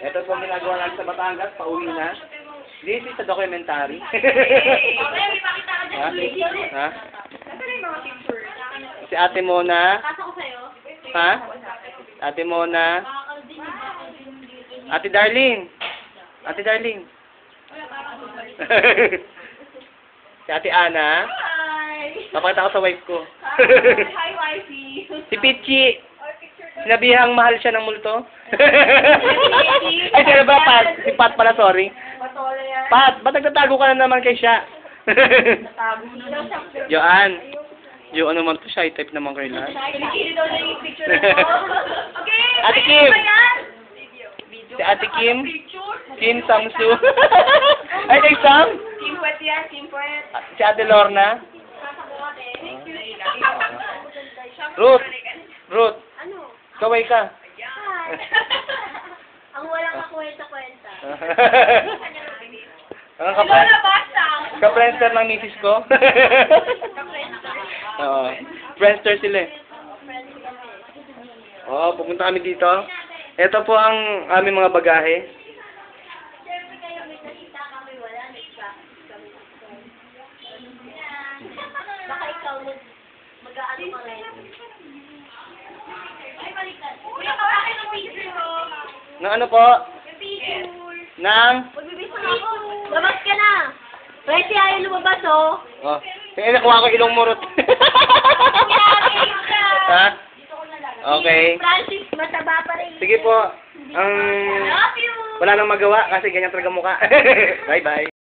Ito po ang ginagawa natin sa Batangas, pauwi na. This is a documentary. Ha? Ha? Si Ate Mona. Ha? Ate Mona. Ate Darlene. Ate Darlene. Si Ate Ana. Papakita ko sa wife ko. Hi, wifey. Si Pichi. Sinabihang mahal siya ng multo. Ay, sino ba? Pat. Si Pat pala, sorry. Patola yan. Pat, ba't nagtatago ka na naman kay siya? Tago na lang. Joan. Yung ano man to, shy type naman kayo lahat. Kinikili daw na yung picture ko. Okay, Ate ay, Kim. ano ba yan? Si Ate Kim. Picture. Kim Samsu. Ay, kay Sam. Kim Puet yan, Kim Puet. Si Ate Lorna. Ruth. Ruth. Ano? Kaway ka. Hi. Ang walang kakwenta-kwenta. Ang Lola Basta. ka-friendster ng misis ko. Oo. Friendster sila eh. Oo, pupunta kami dito. Ito po ang aming mga bagahe. Siyempre kayo may nakita kami wala. Nag-practice kami. Baka ikaw mag-aano ka ngayon. Ay, balikan. Kuya, kawakin ang picture mo. Ng ano po? Yung picture. Ng... Magbibisa na ako. Labas ka na. Pwede ayaw lumabas, oh. Oh. Kaya nakuha ko ilong murot. Ha? Okay. Francis, mataba pa rin. Sige po. Ang... Love you. Wala nang magawa kasi ganyan talaga mukha. Bye-bye.